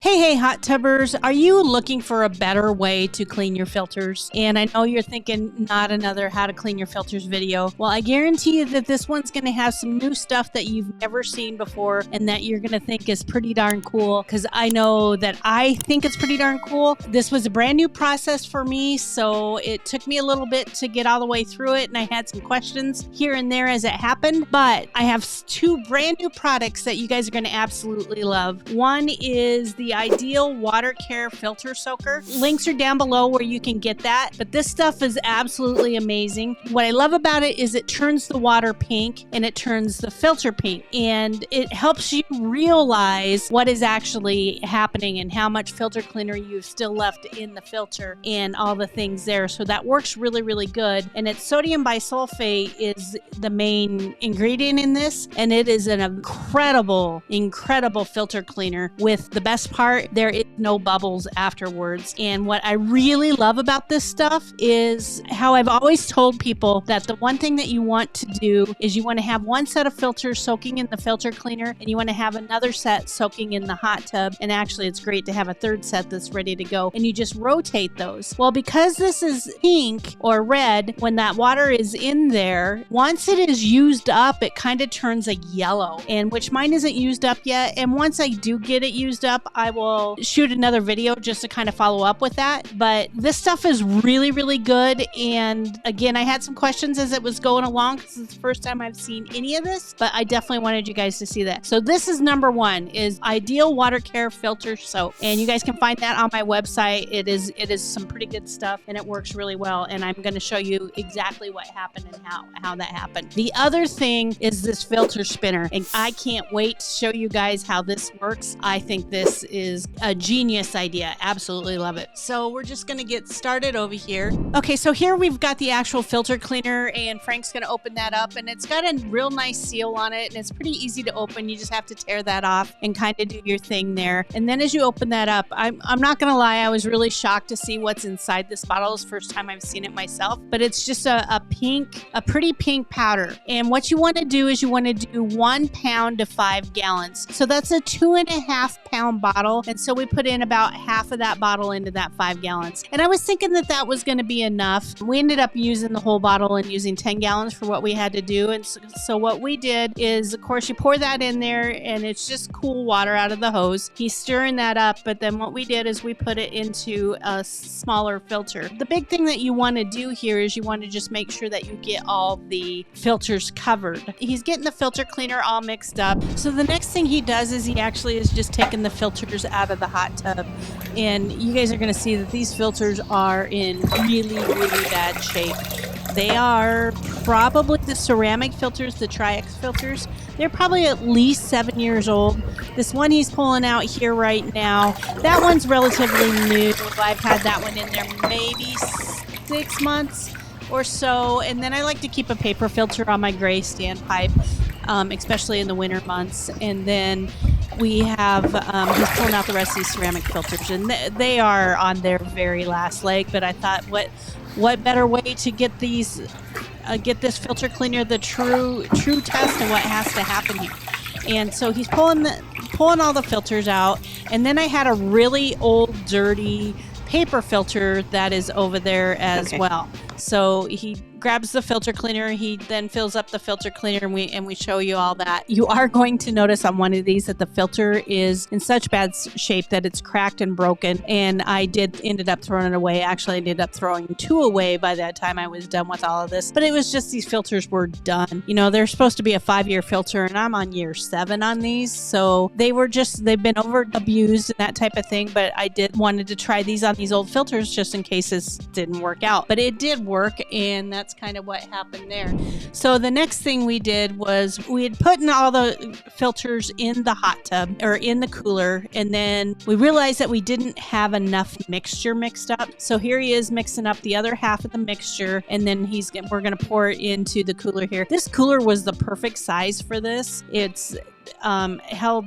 Hey, hot tubbers, are you looking for a better way to clean your filters? And I know you're thinking not another how to clean your filters video. Well, I guarantee you that this one's going to have some new stuff that you've never seen before and that you're going to think is pretty darn cool, because I know that I think it's pretty darn cool. This was a brand new process for me, so it took me a little bit to get all the way through it, and I had some questions here and there as it happened, but I have two brand new products that you guys are going to absolutely love. One is the Ideal Water Care Filter Soaker. Links are down below where you can get that, but this stuff is absolutely amazing. What I love about it is it turns the water pink and it turns the filter pink, and it helps you realize what is actually happening and how much filter cleaner you've still left in the filter and all the things there. So that works really, really good. And it's sodium bisulfate is the main ingredient in this, and it is an incredible filter cleaner. With the best part, there is no bubbles afterwards. And what I really love about this stuff is how I've always told people that the one thing that you want to do is you want to have one set of filters soaking in the filter cleaner, and you want to have another set soaking in the hot tub. And actually, it's great to have a third set that's ready to go, and you just rotate those. Well, because this is pink or red, when that water is in there, once it is used up, it kind of turns a yellow, and which mine isn't used up yet. And once I do get it used up, I will shoot another video just to kind of follow up with that. But this stuff is really, really good. And again, I had some questions as it was going along because it's the first time I've seen any of this, but I definitely wanted you guys to see that. So this is number one, is Ideal Water Care Filter Soap. And you guys can find that on my website. It is some pretty good stuff, and it works really well. And I'm going to show you exactly what happened and how that happened. The other thing is this filter spinner, and I can't wait to show you guys how this works. I think this is a genius idea. Absolutely love it. So we're just going to get started over here. Okay, so here we've got the actual filter cleaner, and Frank's going to open that up, and it's got a real nice seal on it, and it's pretty easy to open. You just have to tear that off and kind of do your thing there. And then as you open that up, I'm not going to lie, I was really shocked to see what's inside this bottle. It's the first time I've seen it myself, but it's just a pretty pink powder. And what you want to do is you want to do 1 pound to 5 gallons. So that's a 2.5 pound bottle. And so we put in about half of that bottle into that 5 gallons. And I was thinking that that was going to be enough. We ended up using the whole bottle and using 10 gallons for what we had to do. And so what we did is, of course, you pour that in there, and it's just cool water out of the hose. He's stirring that up, but then what we did is we put it into a smaller filter. The big thing that you want to do here is you want to just make sure that you get all the filters covered. He's getting the filter cleaner all mixed up. So the next thing he does is he actually is just taking the filters out of the hot tub. And you guys are going to see that these filters are in really, really bad shape. They are probably the ceramic filters, the Tri-X filters. They're probably at least 7 years old. This one he's pulling out here right now, that one's relatively new. I've had that one in there maybe 6 months or so. And then I like to keep a paper filter on my gray standpipe, especially in the winter months. And then we have, he's pulling out the rest of these ceramic filters, and they are on their very last leg. But I thought, what better way to get these, get this filter cleaner the true test of what has to happen here. And so he's pulling all the filters out, and then I had a really old, dirty paper filter that is over there as well. So he grabs the filter cleaner, he then fills up the filter cleaner, and we show you all that. You are going to notice on one of these that the filter is in such bad shape that it's cracked and broken, and I ended up throwing it away. Actually, I ended up throwing 2 away by that time I was done with all of this, but it was just these filters were done. You know, they're supposed to be a 5-year filter, and I'm on year 7 on these, so they've been over abused and that type of thing. But I wanted to try these on these old filters just in case this didn't work out, but it did work, and that's kind of what happened there. So the next thing we did was we had put in all the filters in the hot tub or in the cooler, and then we realized that we didn't have enough mixture mixed up. So here he is mixing up the other half of the mixture, and then we're going to pour it into the cooler here. This cooler was the perfect size for this. held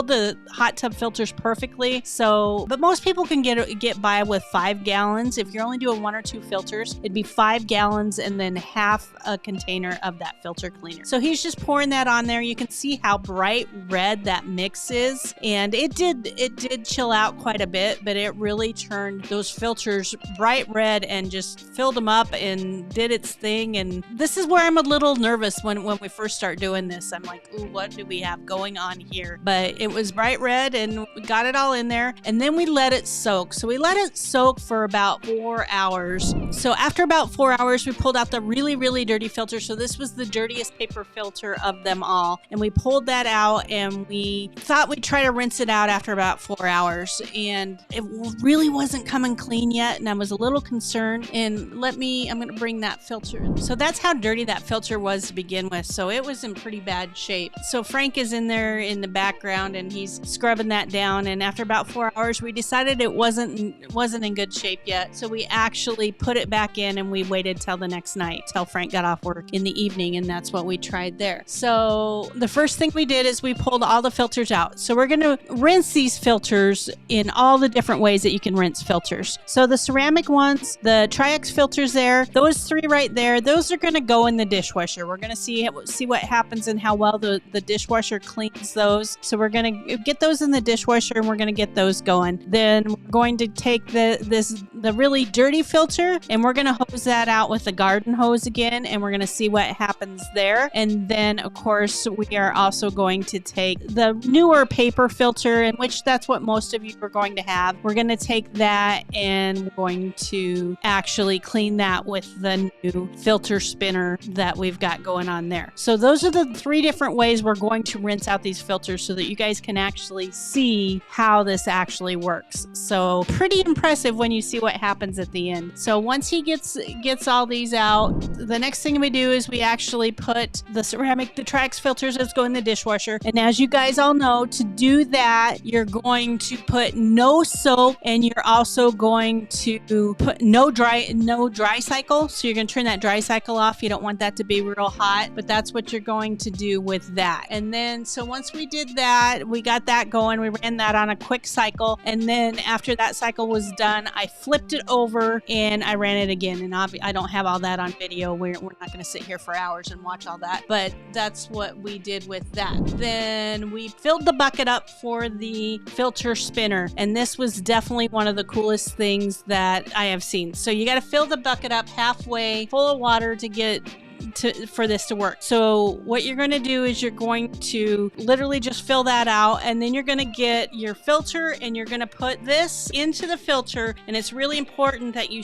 the hot tub filters perfectly. So, but most people can get by with 5 gallons. If you're only doing 1 or 2 filters, it'd be 5 gallons and then half a container of that filter cleaner. So he's just pouring that on there. You can see how bright red that mix is, and it did chill out quite a bit, but it really turned those filters bright red and just filled them up and did its thing. And this is where I'm a little nervous when we first start doing this. I'm like, ooh, what do we have going on here? But it was bright red and we got it all in there, and then we let it soak. So we let it soak for about 4 hours. So after about 4 hours, we pulled out the really, really dirty filter. So this was the dirtiest paper filter of them all. And we pulled that out, and we thought we'd try to rinse it out after about 4 hours. And it really wasn't coming clean yet. And I was a little concerned. And I'm going to bring that filter. So that's how dirty that filter was to begin with. So it was in pretty bad shape. So Frank is in there in the background, and he's scrubbing that down. And after about 4 hours, we decided it wasn't in good shape yet. So we actually put it back in, and we waited till the next night, till Frank got off work in the evening, and that's what we tried there. So the first thing we did is we pulled all the filters out. So we're going to rinse these filters in all the different ways that you can rinse filters. So the ceramic ones, the Tri-X filters there, those 3 right there, those are going to go in the dishwasher. We're going to see what happens and how well the dishwasher cleans those. So we're going to get those in the dishwasher, and we're going to get those going. Then we're going to take the really dirty filter, and we're going to hose that out with the garden hose again, and we're going to see what happens there. And then of course we are also going to take the newer paper filter, in which that's what most of you are going to have. We're going to take that, and we're going to actually clean that with the new filter spinner that we've got going on there. So those are the 3 different ways we're going to rinse out these filters, so that you guys can actually see how this actually works. So pretty impressive when you see what happens at the end. So once he gets all these out, the next thing we do is we actually put the Tri-X filters that go in the dishwasher. And as you guys all know, to do that, you're going to put no soap, and you're also going to put no dry cycle. So you're going to turn that dry cycle off. You don't want that to be real hot, but that's what you're going to do with that. And then, so once we did that, we got that going. We ran that on a quick cycle. And then after that cycle was done, I flipped it over and I ran it again. And I don't have all that on video. We're not going to sit here for hours and watch all that, but that's what we did with that. Then we filled the bucket up for the filter spinner. And this was definitely one of the coolest things that I have seen. So you got to fill the bucket up halfway full of water for this to work. So what you're going to do is you're going to literally just fill that out, and then you're going to get your filter, and you're going to put this into the filter. And it's really important that you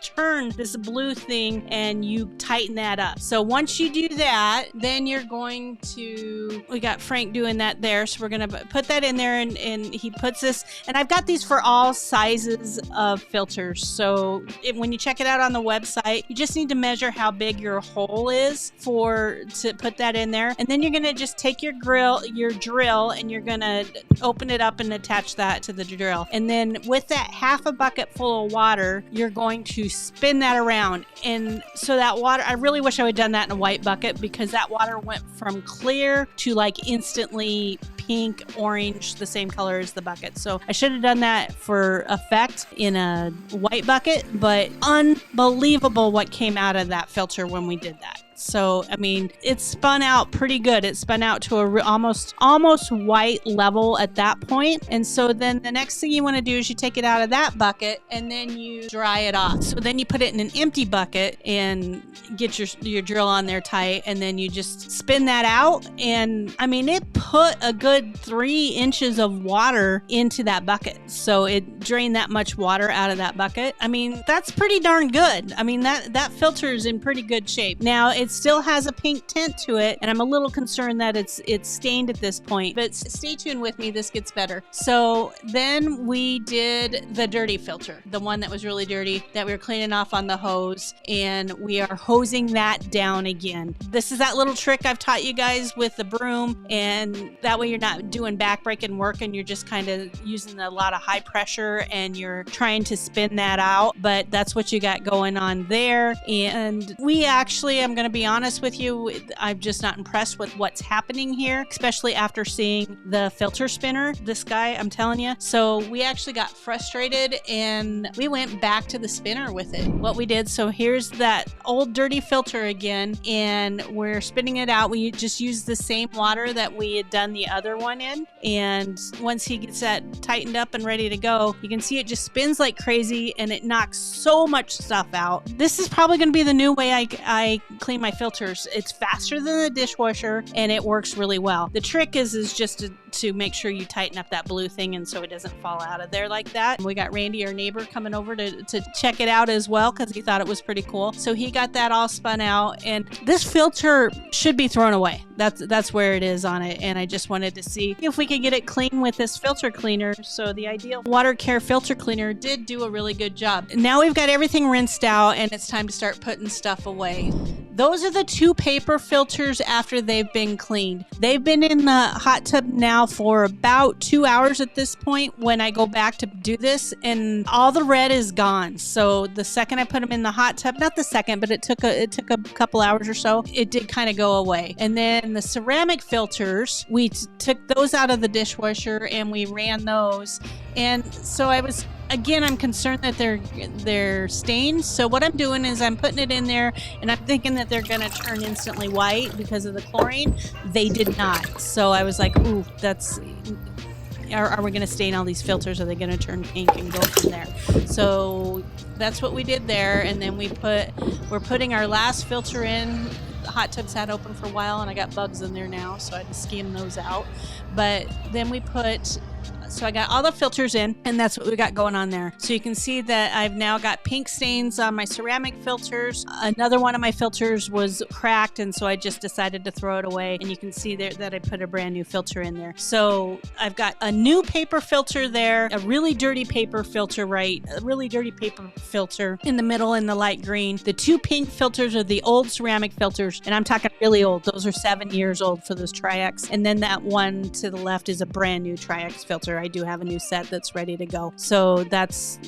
turn this blue thing and you tighten that up. So once you do that, then you're going to, we got Frank doing that there. So we're going to put that in there, and he puts this, and I've got these for all sizes of filters. So when you check it out on the website, you just need to measure how big your hole is to put that in there. And then you're going to just take your drill, and you're going to open it up and attach that to the drill. And then with that half a bucket full of water, you're going to spin that around. And so that water, I really wish I would have done that in a white bucket, because that water went from clear to like instantly pink, orange, the same color as the bucket. So I should have done that for effect in a white bucket, but unbelievable what came out of that filter when we did that. So, I mean, it spun out pretty good. It spun out to a almost white level at that point. And so then the next thing you want to do is you take it out of that bucket, and then you dry it off. So then you put it in an empty bucket and get your drill on there tight, and then you just spin that out. And I mean, it put a good 3 inches of water into that bucket. So it drained that much water out of that bucket. I mean, that's pretty darn good. I mean, that filter is in pretty good shape. Now, it still has a pink tint to it, and I'm a little concerned that it's stained at this point, but stay tuned with me, this gets better. So then we did the dirty filter, the one that was really dirty that we were cleaning off on the hose, and we are hosing that down again. This is that little trick I've taught you guys with the broom, and that way you're not doing back-breaking work, and you're just kind of using a lot of high pressure, and you're trying to spin that out. But that's what you got going on there. And we actually, I'm going to be be honest with you, I'm just not impressed with what's happening here, especially after seeing the filter spinner, this guy, I'm telling you. So we actually got frustrated and we went back to the spinner with it. What we did, so here's that old dirty filter again, and we're spinning it out. We just used the same water that we had done the other one in. And once he gets that tightened up and ready to go, you can see it just spins like crazy and it knocks so much stuff out. This is probably going to be the new way I clean my filters. It's faster than the dishwasher and it works really well. The trick is just to make sure you tighten up that blue thing and so it doesn't fall out of there like that. We got Randy, our neighbor, coming over to check it out as well because he thought it was pretty cool. So he got that all spun out, and this filter should be thrown away. That's where it is on it, and I just wanted to see if we could get it clean with this filter cleaner. So the Ideal Water Care filter cleaner did do a really good job. Now we've got everything rinsed out and it's time to start putting stuff away. Those are the 2 paper filters after they've been cleaned. They've been in the hot tub now for about 2 hours at this point when I go back to do this, and all the red is gone. So the second I put them in the hot tub, not the second, but it took a couple hours or so, it did kind of go away. And then the ceramic filters, we took those out of the dishwasher and we ran those. And so I'm concerned that they're stained. So what I'm doing is I'm putting it in there and I'm thinking that they're going to turn instantly white because of the chlorine. They did not. So I was like, ooh, are we going to stain all these filters? Are they going to turn pink and go from there? So that's what we did there. And then we're putting our last filter in. The hot tub sat open for a while and I got bugs in there now, so I had to skim those out. But then so I got all the filters in, and that's what we got going on there. So you can see that I've now got pink stains on my ceramic filters. Another one of my filters was cracked, and so I just decided to throw it away. And you can see there that I put a brand new filter in there. So I've got a new paper filter there, a really dirty paper filter in the middle in the light green. The 2 pink filters are the old ceramic filters, and I'm talking really old. Those are 7 years old for those Tri-X. And then that one to the left is a brand new Tri-X filter. I do have a new set that's ready to go. So that's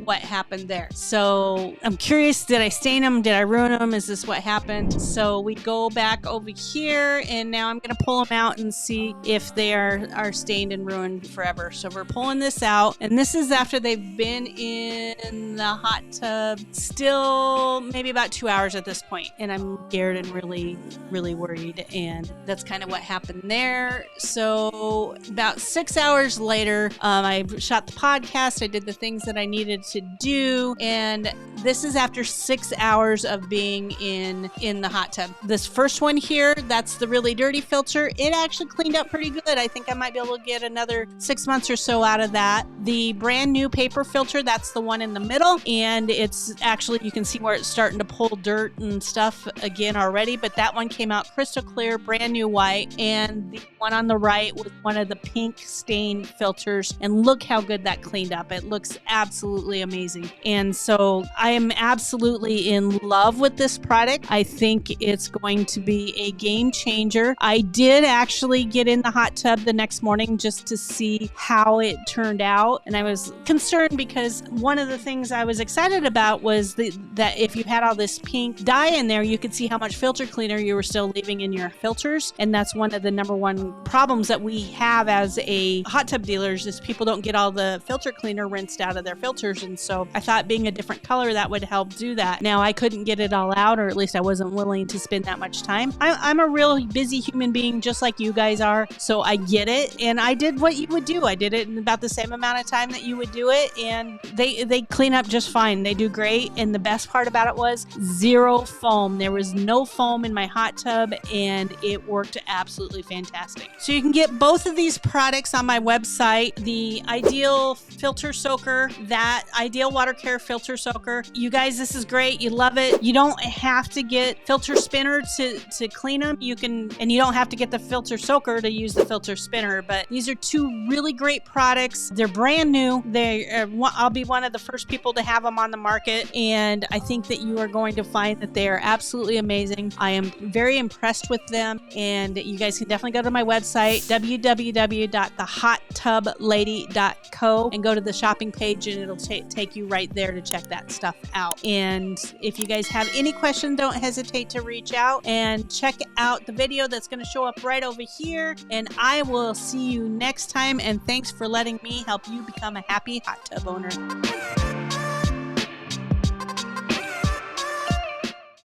what happened there. So I'm curious, did I stain them? Did I ruin them? Is this what happened? So we go back over here, and now I'm going to pull them out and see if they are stained and ruined forever. So we're pulling this out, and this is after they've been in the hot tub still maybe about 2 hours at this point, and I'm scared and really, really worried, and that's kind of what happened there. So about 6 hours later, I shot the podcast. I did the things that I needed to do. And this is after 6 hours of being in the hot tub. This first one here, that's the really dirty filter. It actually cleaned up pretty good. I think I might be able to get another 6 months or so out of that. The brand new paper filter, that's the one in the middle. And it's actually, you can see where it's starting to pull dirt and stuff again already. But that one came out crystal clear, brand new white. And the one on the right was one of the pink stained filters, and look how good that cleaned up. It looks absolutely amazing. And so I am absolutely in love with this product. I think it's going to be a game changer. I did actually get in the hot tub the next morning just to see how it turned out, and I was concerned because one of the things I was excited about was that if you had all this pink dye in there, you could see how much filter cleaner you were still leaving in your filters. And that's one of the number one problems that we have as a hot tub dealers is people don't get all the filter cleaner rinsed out of their filters. And so I thought being a different color, that would help do that. Now I couldn't get it all out, or at least I wasn't willing to spend that much time. I'm a real busy human being just like you guys are. So I get it. And I did what you would do. I did it in about the same amount of time that you would do it. And they clean up just fine. They do great. And the best part about it was zero foam. There was no foam in my hot tub, and it worked absolutely fantastic. So you can get both of these products on my website. The Ideal Filter Soaker, that Ideal Water Care Filter Soaker. You guys, this is great. You love it. You don't have to get filter spinner to clean them. You don't have to get the filter soaker to use the filter spinner, but these are two really great products. They're brand new. I'll be one of the first people to have them on the market, and I think that you are going to find that they are absolutely amazing. I am very impressed with them, and you guys can definitely go to my website, www.thehottub tublady.co and go to the shopping page, and it'll take you right there to check that stuff out. And if you guys have any questions, don't hesitate to reach out and check out the video that's going to show up right over here. And I will see you next time. And thanks for letting me help you become a happy hot tub owner.